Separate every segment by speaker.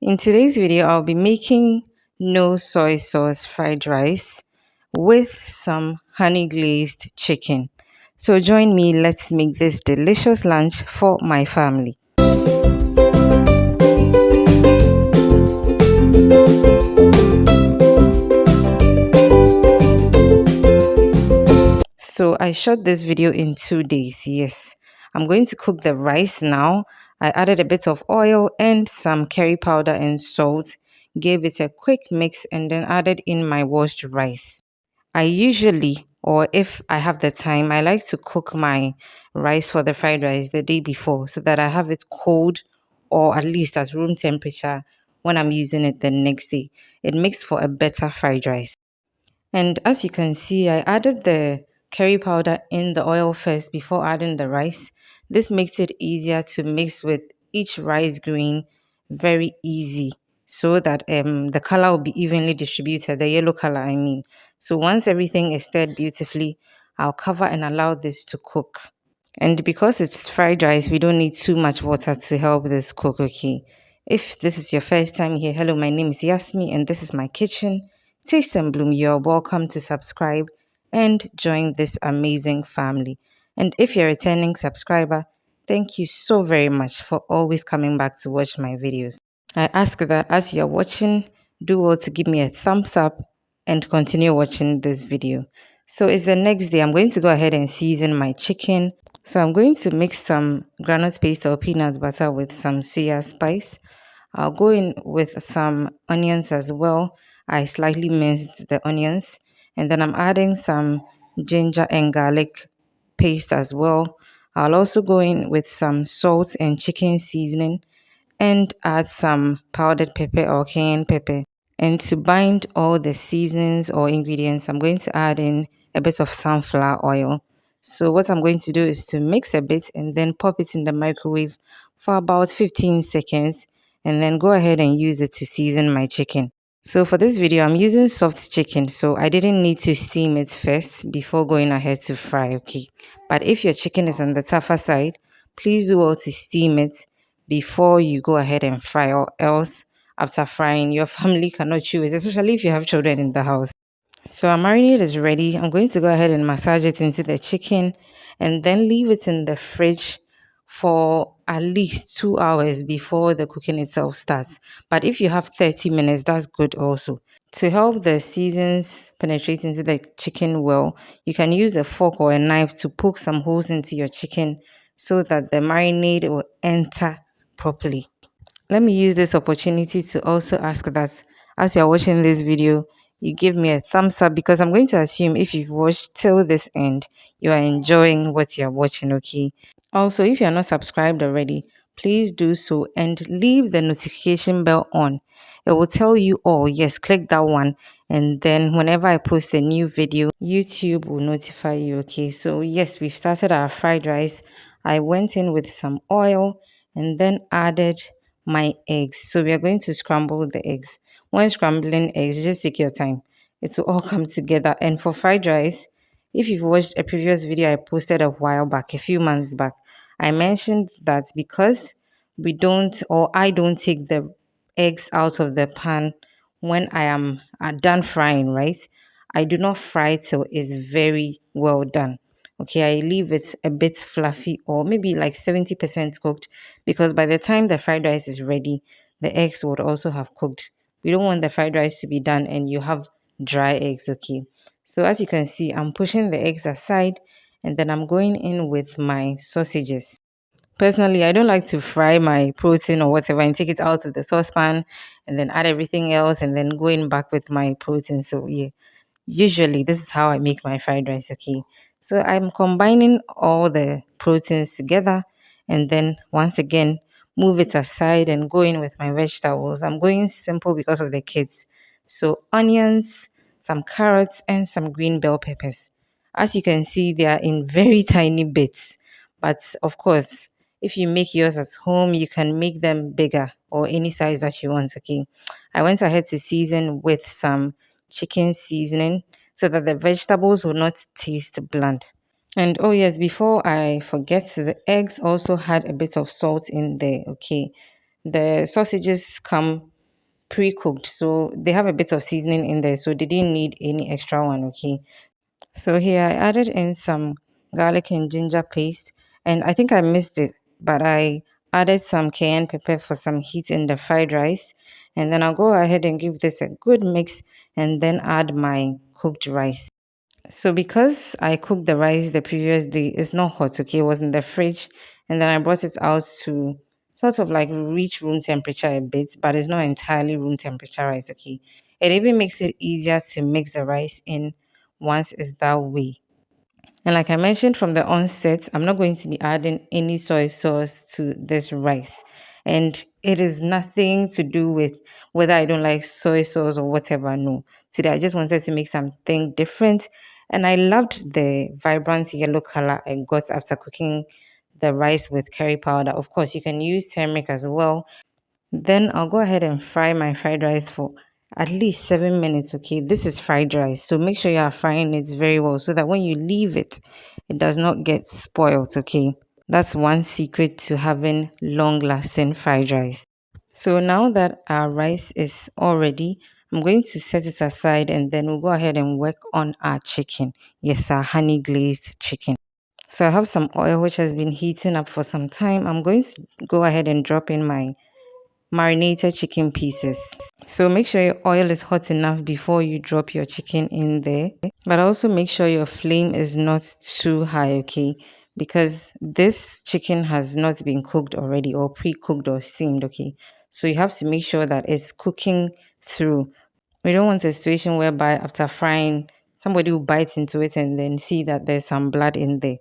Speaker 1: In today's video, I'll be making no soy sauce fried rice with some honey glazed chicken. So join me, let's make this delicious lunch for my family. So I shot this video in 2 days. Yes, I'm going to cook the rice now. I added a bit of oil and some curry powder and salt, gave it a quick mix, and then added in my washed rice. I usually, or if I have the time, I like to cook my rice for the fried rice the day before so that I have it cold or at least at room temperature when I'm using it the next day. It makes for a better fried rice. And as you can see, I added the curry powder in the oil first before adding the rice. This makes it easier to mix with each rice grain, very easy, so that the color will be evenly distributed, the yellow color, I mean. So once everything is stirred beautifully, I'll cover and allow this to cook. And because it's fried rice, we don't need too much water to help this cook, okay? If this is your first time here, hello, my name is Yasmi and this is my kitchen. Taste and Bloom, you're welcome to subscribe and join this amazing family. And if you're a returning subscriber, thank you so very much for always coming back to watch my videos. I ask that as you're watching, do well to give me a thumbs up and continue watching this video. So it's the next day. I'm going to go ahead and season my chicken. So I'm going to mix some granite paste or peanut butter with some soya spice. I'll go in with some onions as well. I slightly minced the onions. And then I'm adding some ginger and garlic paste as well. I'll also go in with some salt and chicken seasoning and add some powdered pepper or cayenne pepper. And to bind all the seasonings or ingredients, I'm going to add in a bit of sunflower oil. So what I'm going to do is to mix a bit and then pop it in the microwave for about 15 seconds and then go ahead and use it to season my chicken. So for this video, I'm using soft chicken, so I didn't need to steam it first before going ahead to fry, okay? But if your chicken is on the tougher side, please do well to steam it before you go ahead and fry, or else after frying, your family cannot chew it, especially if you have children in the house. So our marinade is ready. I'm going to go ahead and massage it into the chicken and then leave it in the fridge for at least 2 hours before the cooking itself starts. But if you have 30 minutes, that's good also. To help the seasons penetrate into the chicken well, you can use a fork or a knife to poke some holes into your chicken so that the marinade will enter properly. Let me use this opportunity to also ask that as you're watching this video, you give me a thumbs up, because I'm going to assume if you've watched till this end, you are enjoying what you're watching, okay? Also, if you're not subscribed already, please do so and leave the notification bell on. It will tell you, oh, yes, click that one. And then whenever I post a new video, YouTube will notify you, okay? So, yes, we've started our fried rice. I went in with some oil and then added my eggs. So, we are going to scramble the eggs. When scrambling eggs, just take your time. It will all come together. And for fried rice, if you've watched a previous video I posted a while back, a few months back, I mentioned that because we don't, or I don't take the eggs out of the pan when I am done frying, right? I do not fry till it's very well done. Okay, I leave it a bit fluffy or maybe like 70% cooked, because by the time the fried rice is ready, the eggs would also have cooked. We don't want the fried rice to be done and you have dry eggs, okay? So as you can see, I'm pushing the eggs aside and then I'm going in with my sausages. Personally, I don't like to fry my protein or whatever and take it out of the saucepan and then add everything else and then go in back with my protein. So yeah, usually this is how I make my fried rice, okay? So I'm combining all the proteins together and then once again move it aside and go in with my vegetables. I'm going simple because of the kids. So onions, some carrots and some green bell peppers. As you can see, they are in very tiny bits. But of course, if you make yours at home, you can make them bigger or any size that you want, okay? I went ahead to season with some chicken seasoning so that the vegetables will not taste bland. And oh yes, before I forget, the eggs also had a bit of salt in there, okay? the sausages come pre-cooked, so they have a bit of seasoning in there, so they didn't need any extra one. Okay, so here I added in some garlic and ginger paste, and I think I missed it, but I added some cayenne pepper for some heat in the fried rice. And then I'll go ahead and give this a good mix and then add my cooked rice. So because I cooked the rice the previous day, it's not hot, okay? It was in the fridge, and then I brought it out to sort of like reach room temperature a bit, but it's not entirely room temperature rice, okay? It even makes it easier to mix the rice in once it's that way. And like I mentioned from the onset, I'm not going to be adding any soy sauce to this rice. And it is nothing to do with whether I don't like soy sauce or whatever. No. Today I just wanted to make something different. And I loved the vibrant yellow color I got after cooking the rice with curry powder. Of course, you can use turmeric as well. Then I'll go ahead and fry my fried rice for at least 7 minutes. Okay, this is fried rice, so make sure you are frying it very well so that when you leave it, it does not get spoiled. Okay, that's one secret to having long lasting fried rice. So now that our rice is all ready, I'm going to set it aside and then we'll go ahead and work on our chicken. Yes, our honey glazed chicken. So I have some oil which has been heating up for some time. I'm going to go ahead and drop in my marinated chicken pieces. So make sure your oil is hot enough before you drop your chicken in there. But also make sure your flame is not too high, okay? Because this chicken has not been cooked already or pre-cooked or steamed, okay? So you have to make sure that it's cooking through. We don't want a situation whereby after frying, somebody will bite into it and then see that there's some blood in there.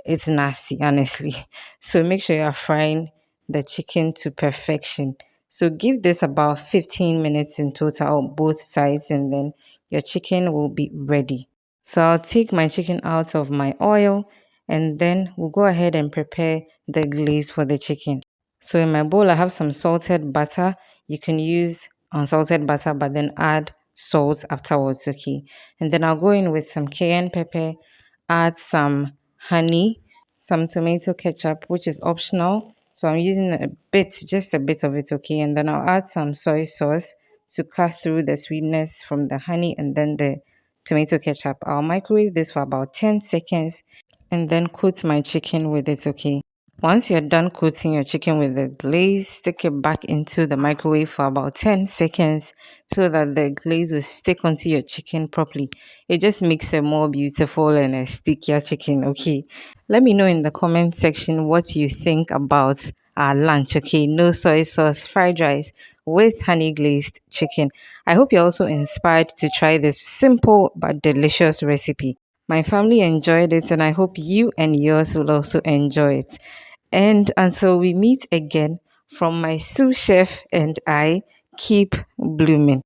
Speaker 1: It's nasty, honestly. So make sure you're frying the chicken to perfection. So give this about 15 minutes in total on both sides, and then your chicken will be ready. So I'll take my chicken out of my oil and then we'll go ahead and prepare the glaze for the chicken. So in my bowl, I have some salted butter. You can use unsalted butter, but then add salt afterwards, okay? And then I'll go in with some cayenne pepper, add some honey, some tomato ketchup, which is optional. So I'm using a bit, just a bit of it, okay? And then I'll add some soy sauce to cut through the sweetness from the honey and then the tomato ketchup. I'll microwave this for about 10 seconds and then coat my chicken with it, okay? Once you're done coating your chicken with the glaze, stick it back into the microwave for about 10 seconds so that the glaze will stick onto your chicken properly. It just makes a more beautiful and a stickier chicken, okay? Let me know in the comment section what you think about our lunch, okay? No soy sauce fried rice with honey glazed chicken. I hope you're also inspired to try this simple but delicious recipe. My family enjoyed it, and I hope you and yours will also enjoy it. And until we meet again, from my sous chef and I, keep blooming.